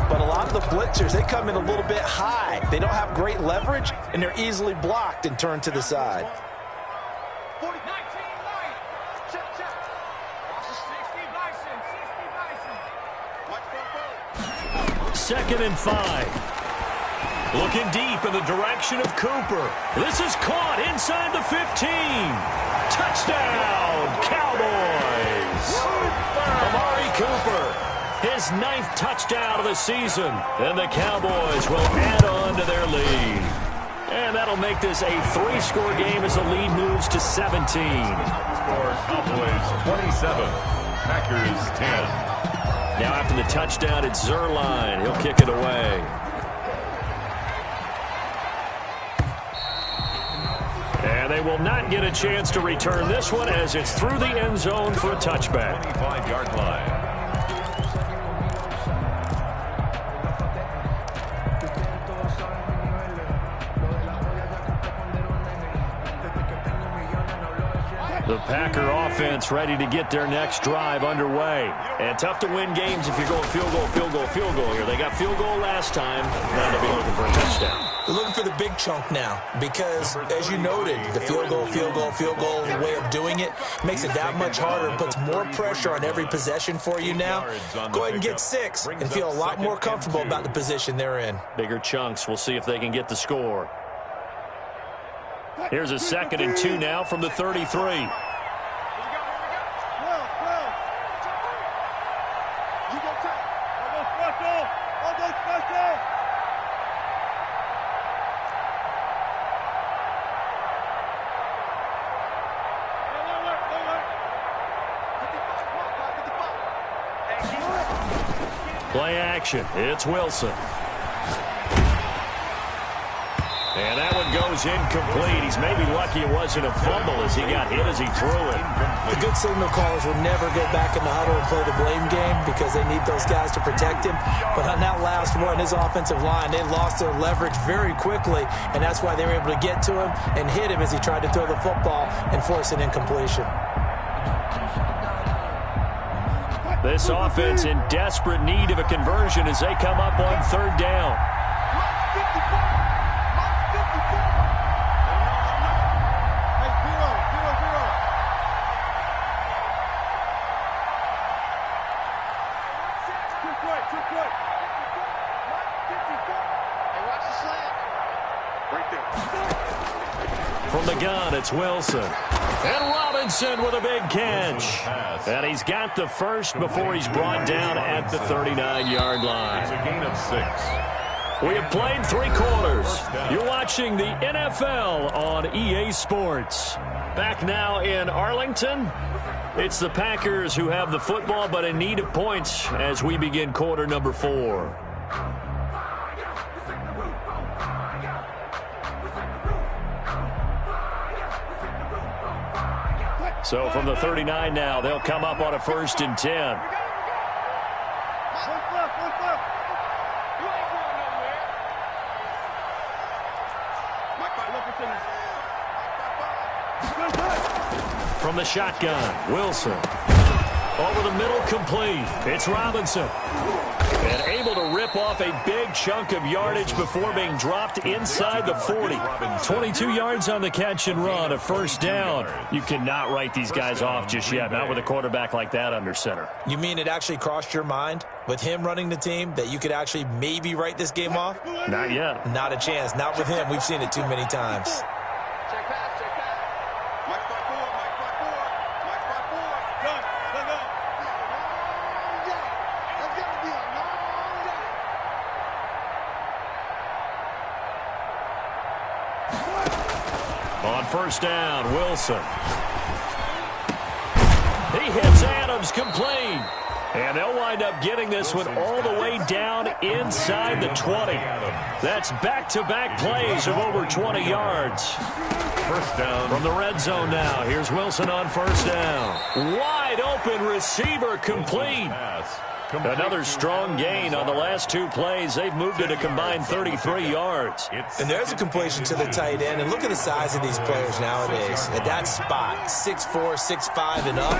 But a lot of the blitzers, they come in a little bit high. They don't have great leverage, and they're easily blocked and turned to the side. 19, check. 60 bison. 2nd and 5. Looking deep in the direction of Cooper. This is caught inside the 15. Touchdown, Cowboys. Amari Cooper, his 9th touchdown of the season. And the Cowboys will add on to their lead. And that'll make this a 3-score game as the lead moves to 17. Score Cowboys 27, Packers 10. Now after the touchdown, it's Zerline. He'll kick it away. And they will not get a chance to return this one as it's through the end zone for a touchback. 25-yard line. The Packer offense ready to get their next drive underway. And tough to win games if you're going field goal here. They got field goal last time. Now they'll be looking for a touchdown. They're looking for the big chunk now because, as you noted, the field goal way of doing it makes it that much harder and puts more pressure on every possession for you now. Go ahead and get 6 and feel a lot more comfortable about the position they're in. Bigger chunks. We'll see if they can get the score. Here's a 2nd and 2 now from the 33. Play action. It's Wilson. And that one goes incomplete. He's maybe lucky it wasn't a fumble as he got hit as he threw it. The good signal callers will never go back in the huddle and play the blame game because they need those guys to protect him. But on that last one, his offensive line, they lost their leverage very quickly, and that's why they were able to get to him and hit him as he tried to throw the football and force an incompletion. This offense in desperate need of a conversion as they come up on third down. From the gun, it's Wilson. And Robinson with a big catch. And he's got the first before he's brought down at the 39-yard line. It's a gain of 6. We have played 3 quarters. You're watching the NFL on EA Sports. Back now in Arlington. It's the Packers who have the football but in need of points as we begin quarter number 4. So from the 39 now, they'll come up on a 1st and 10. From the shotgun, Wilson. Over the middle, complete. It's Robinson. And able to rip off a big chunk of yardage before being dropped inside the 40. 22 yards on the catch and run, a 1st down. You cannot write these guys off just yet, not with a quarterback like that under center. You mean it actually crossed your mind with him running the team that you could actually maybe write this game off? Not yet. Not a chance. Not with him. We've seen it too many times. On 1st down, Wilson. He hits Adams, complete. And they'll wind up getting this one all the way down inside the 20. That's back-to-back plays of over 20 yards. 1st down. From the red zone now, here's Wilson on 1st down. Wide open receiver, complete. Another strong gain on the last 2 plays. They've moved it a combined 33 yards. And there's a completion to the tight end. And look at the size of these players nowadays. At that spot, 6'4", 6'5", and up.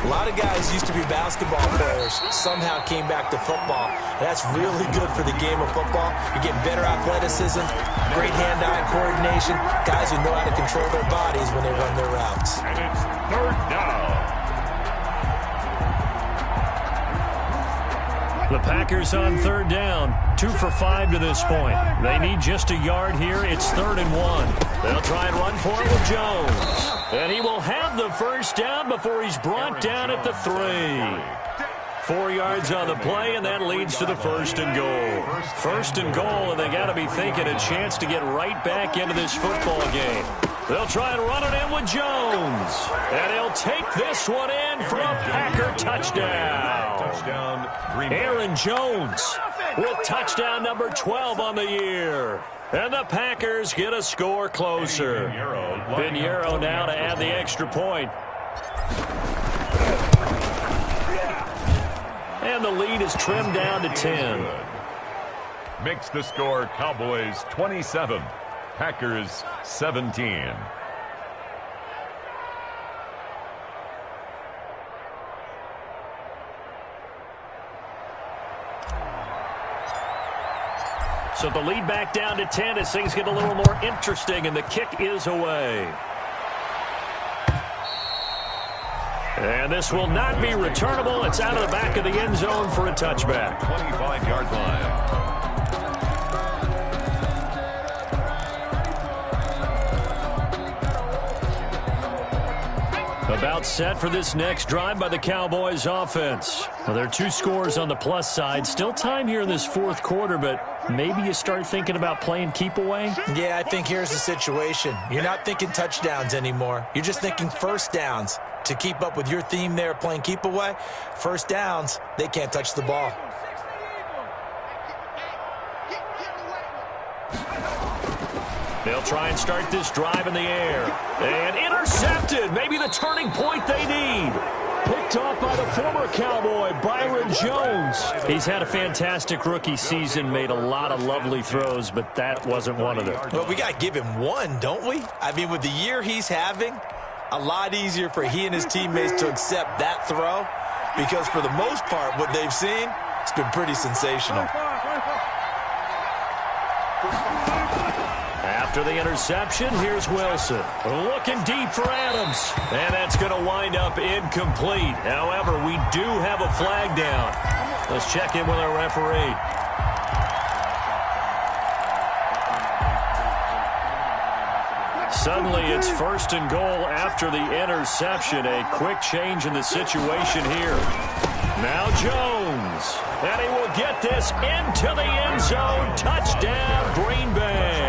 A lot of guys used to be basketball players, somehow came back to football. That's really good for the game of football. You're getting better athleticism, great hand-eye coordination, guys who know how to control their bodies when they run their routes. And it's 3rd down. The Packers on 3rd down, 2 for 5 to this point. They need just a yard here. It's 3rd and 1. They'll try and run for it with Jones. And he will have the 1st down before he's brought down at the 3. 4 yards on the play, and that leads to the 1st and goal. 1st and goal, and they got to be thinking a chance to get right back into this football game. They'll try and run it in with Jones. And he'll take this one in for a Packer touchdown. Aaron Jones with touchdown number 12 on the year. And the Packers get a score closer. Pinheiro now to add the extra point. And the lead is trimmed down to 10. Makes the score Cowboys 27. Packers 17. So the lead back down to 10 as things get a little more interesting, and the kick is away. And this will not be returnable. It's out of the back of the end zone for a touchback. 25-yard line. About set for this next drive by the Cowboys offense. Well, there are 2 scores on the plus side. Still time here in this 4th quarter, but maybe you start thinking about playing keep away? Yeah, I think here's the situation. You're not thinking touchdowns anymore. You're just thinking 1st downs. To keep up with your theme there, playing keep away, 1st downs, they can't touch the ball. They'll try and start this drive in the air. And intercepted. Maybe the turning point they need. Picked off by the former Cowboy, Byron Jones. He's had a fantastic rookie season, made a lot of lovely throws, but that wasn't one of them. Well, we got to give him one, don't we? I mean, with the year he's having, a lot easier for he and his teammates to accept that throw because for the most part, what they've seen, it's been pretty sensational. After the interception, here's Wilson. Looking deep for Adams. And that's going to wind up incomplete. However, we do have a flag down. Let's check in with our referee. Suddenly, it's 1st and goal after the interception. A quick change in the situation here. Now Jones. And he will get this into the end zone. Touchdown, Green Bay.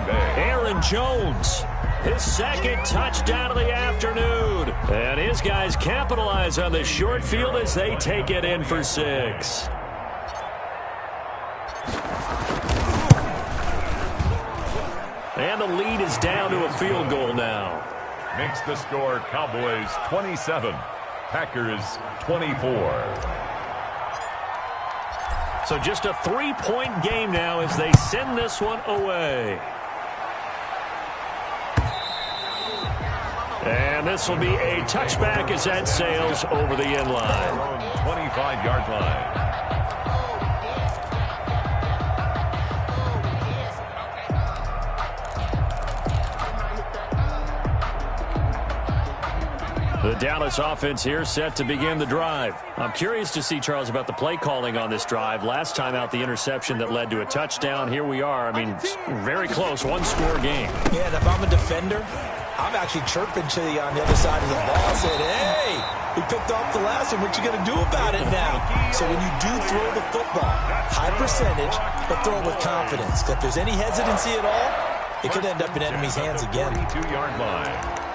Aaron Jones, his 2nd touchdown of the afternoon. And his guys capitalize on the short field as they take it in for 6. And the lead is down to a field goal now. Makes the score Cowboys 27, Packers 24. So just a 3-point game now as they send this one away. And this will be a touchback as that sails over the end line. 25-yard line. The Dallas offense here set to begin the drive. I'm curious to see, Charles, about the play calling on this drive. Last time out, the interception that led to a touchdown. Here we are. I mean, very close, one-score game. Yeah, and if I'm a defender, I'm actually chirping to you on the other side of the ball. Saying, hey, we picked off the last one. What you going to do about it now? So when you do throw the football, high percentage, but throw it with confidence. If there's any hesitancy at all, it could end up in enemy's hands again. 22-yard line.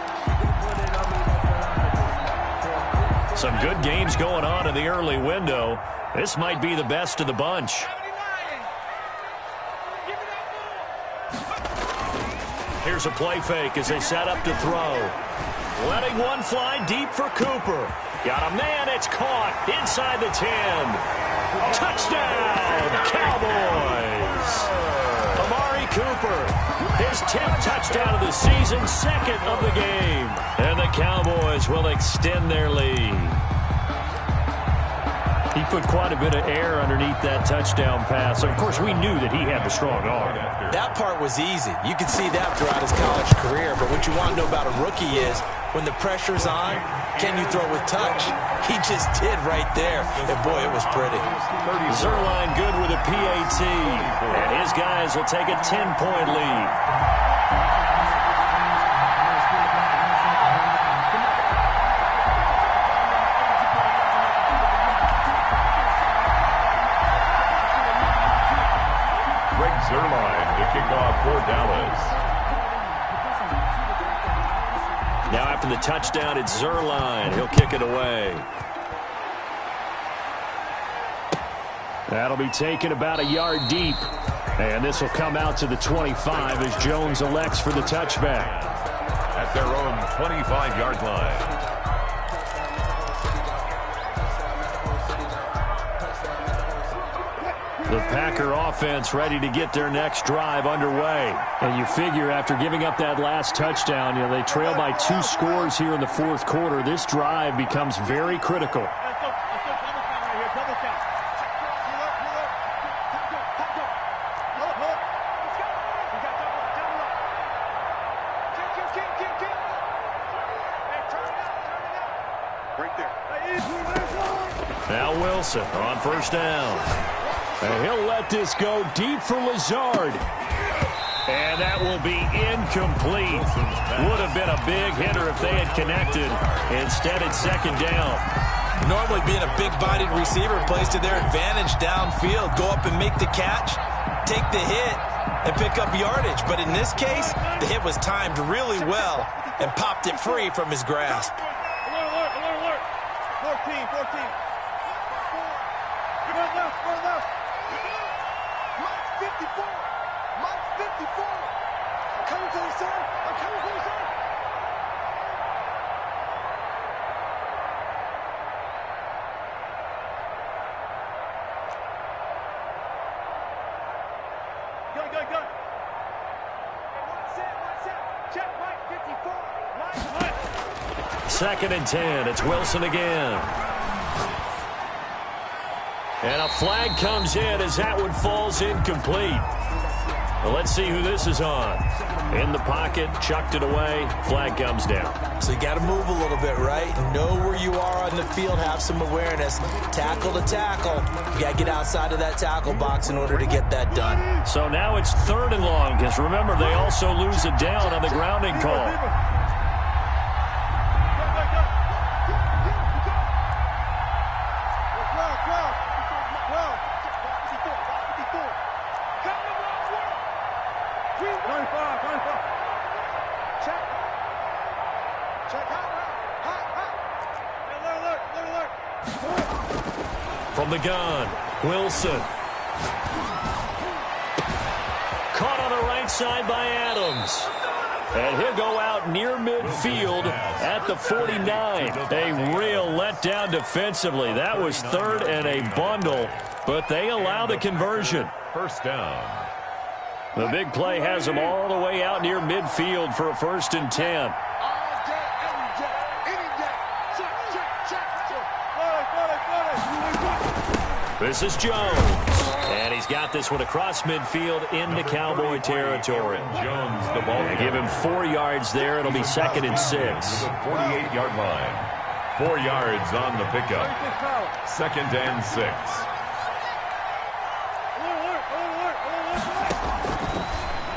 Some good games going on in the early window. This might be the best of the bunch. Here's a play fake as they set up to throw. Letting one fly deep for Cooper. Got a man, it's caught inside the 10. Touchdown, Cowboys! Amari Cooper, his 10th touchdown of the season, 2nd of the game. And the Cowboys will extend their lead. He put quite a bit of air underneath that touchdown pass. Of course, we knew that he had the strong arm. That part was easy. You can see that throughout his college career. But what you want to know about a rookie is when the pressure's on, can you throw with touch? He just did right there. And, boy, it was pretty. Zerline good with a PAT. And his guys will take a 10-point lead. Zerline to kick off for Dallas. Now after the touchdown, it's Zerline. He'll kick it away. That'll be taken about a yard deep. And this will come out to the 25 as Jones elects for the touchback. At their own 25-yard line. The Packer offense ready to get their next drive underway. And you figure after giving up that last touchdown, they trail by 2 scores here in the 4th quarter. This drive becomes very critical. Now Wilson on 1st down. And he'll let this go deep for Lazard. And that will be incomplete. Would have been a big hitter if they had connected. Instead, it's 2nd down. Normally being a big-bodied receiver plays to their advantage downfield. Go up and make the catch, take the hit, and pick up yardage. But in this case, the hit was timed really well and popped it free from his grasp. Alert. 14. Left. Mike 54. coming for you, son. I'm coming for you, son. Gun. One set. Check, Mike, 54. Mike. 2nd and 10. It's Wilson again. And a flag comes in as that one falls incomplete. Well, let's see who this is on. In the pocket, chucked it away, flag comes down. So you got to move a little bit, right? Know where you are on the field, have some awareness. Tackle to tackle. You got to get outside of that tackle box in order to get that done. So now it's 3rd and long, because remember, they also lose it down on the grounding call. From the gun, Wilson. Caught on the right side by Adams. And he'll go out near midfield at the 49. A real letdown defensively. That was 3rd and a bundle, but they allow the conversion. 1st down. The big play has them all the way out near midfield for a 1st and 10. This is Jones, and he's got this one across midfield into Cowboy territory. Jones, the ball. They give him 4 yards there. It'll be 2nd and 6. To the 48-yard line. 4 yards on the pickup. 2nd and 6.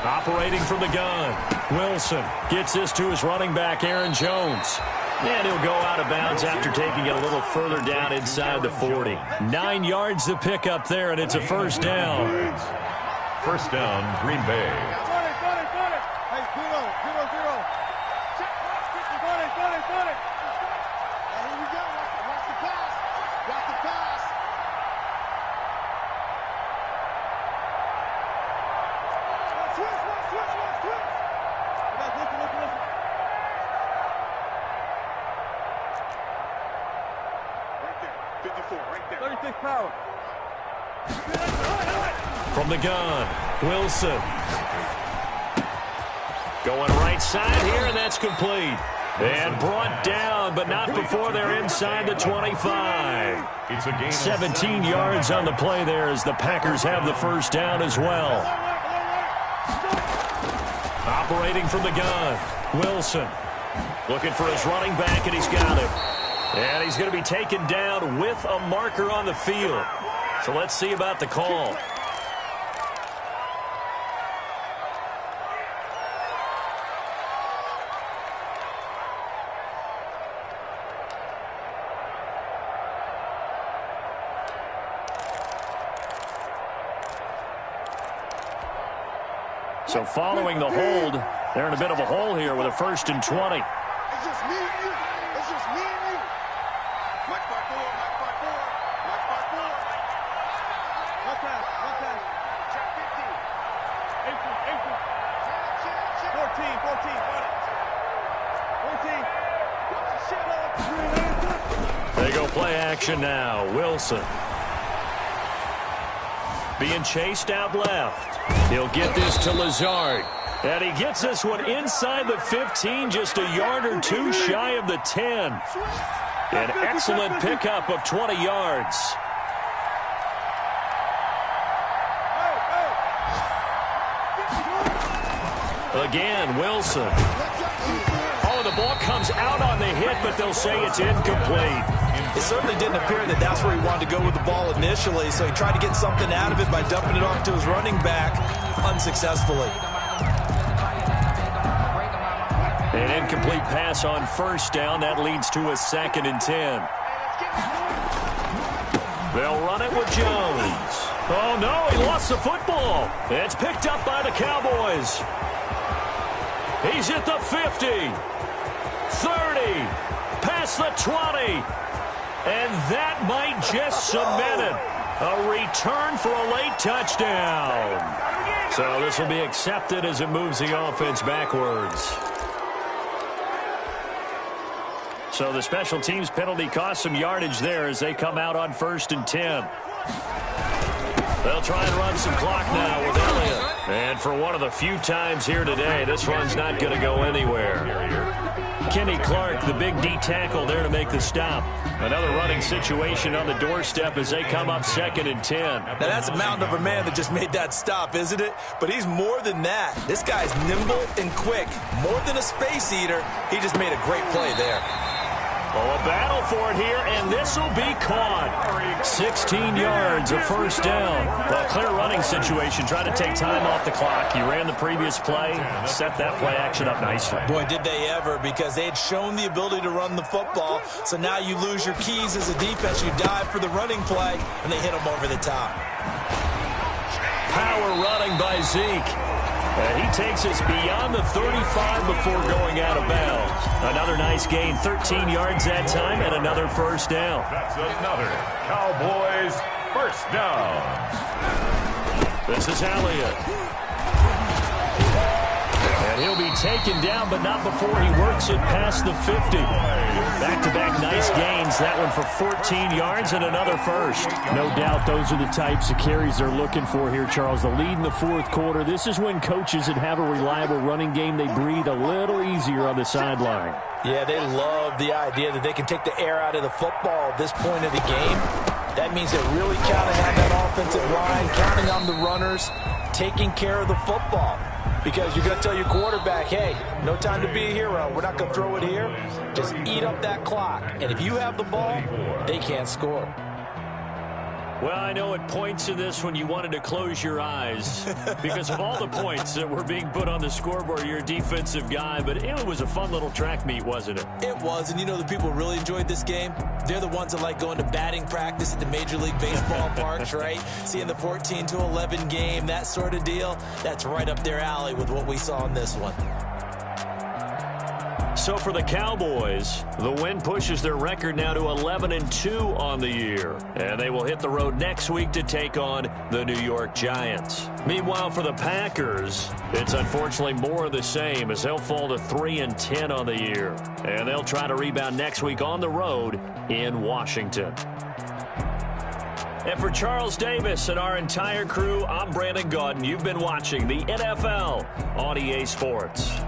Operating from the gun, Wilson gets this to his running back, Aaron Jones. And he'll go out of bounds after taking it a little further down inside the 40. 9 yards to pick up there, and it's a 1st down. 1st down, Green Bay. Hey, 0. Got it. Here we go. Watch the pass. Switch. Listen. Right there. 54, right there. 36 power. From the gun, Wilson. Going right side here, and that's complete. And brought down, but not before they're inside the 25. It's a gain 17 yards on the play there as the Packers have the 1st down as well. Operating from the gun, Wilson. Looking for his running back, and he's got him. And he's going to be taken down with a marker on the field. So let's see about the call. So following the hold, they're in a bit of a hole here with a 1st and 20. It's just me and you. Mike 5-4. One pass. Check 50. 14. 14. They go play action now. Wilson. Being chased out left. He'll get this to Lazard. And he gets this one inside the 15, just a yard or 2 shy of the 10. An excellent pickup of 20 yards. Again, Wilson. Oh, the ball comes out on the hit, but they'll say it's incomplete. It certainly didn't appear that that's where he wanted to go with the ball initially, so he tried to get something out of it by dumping it off to his running back unsuccessfully. An incomplete pass on 1st down. That leads to a 2nd and 10. They'll run it with Jones. Oh, no, he lost the football. It's picked up by the Cowboys. He's at the 50, 30, past the 20. And that might just cement it. A return for a late touchdown. So this will be accepted as it moves the offense backwards. So the special teams penalty cost some yardage there as they come out on 1st and 10. They'll try and run some clock now with Elliott. And for one of the few times here today, this run's not going to go anywhere. Kenny Clark, the big D tackle there to make the stop. Another running situation on the doorstep as they come up 2nd and 10. Now that's a mountain of a man that just made that stop, isn't it? But he's more than that. This guy's nimble and quick. More than a space eater. He just made a great play there. Oh, a battle for it here, and this will be caught. 16 yards, a first down. Well, clear running situation, trying to take time off the clock. He ran the previous play, set that play action up nicely. Boy, did they ever, because they had shown the ability to run the football. So now you lose your keys as a defense. You dive for the running play, and they hit him over the top. Power running by Zeke. And he takes us beyond the 35 before going out of bounds. Another nice gain, 13 yards that time, and another first down. That's another Cowboys first down. This is Elliott. And he'll be taken down, but not before he works it past the 50. Back-to-back nice gains. That one for 14 yards and another first. No doubt those are the types of carries they're looking for here, Charles. The lead in the 4th quarter. This is when coaches that have a reliable running game, they breathe a little easier on the sideline. Yeah, they love the idea that they can take the air out of the football at this point of the game. That means they're really counting on that offensive line, counting on the runners, taking care of the football. Because you're going to tell your quarterback, hey, no time to be a hero. We're not going to throw it here. Just eat up that clock. And if you have the ball, they can't score. Well, I know at points in this when you wanted to close your eyes because of all the points that were being put on the scoreboard. You're a defensive guy, but it was a fun little track meet, wasn't it? It was, and you know the people really enjoyed this game? They're the ones that like going to batting practice at the Major League Baseball parks, right? Seeing the 14-11 game, that sort of deal. That's right up their alley with what we saw in this one. So for the Cowboys, the win pushes their record now to 11-2 on the year. And they will hit the road next week to take on the New York Giants. Meanwhile, for the Packers, it's unfortunately more of the same as they'll fall to 3-10 on the year. And they'll try to rebound next week on the road in Washington. And for Charles Davis and our entire crew, I'm Brandon Gaudin. You've been watching the NFL on EA Sports.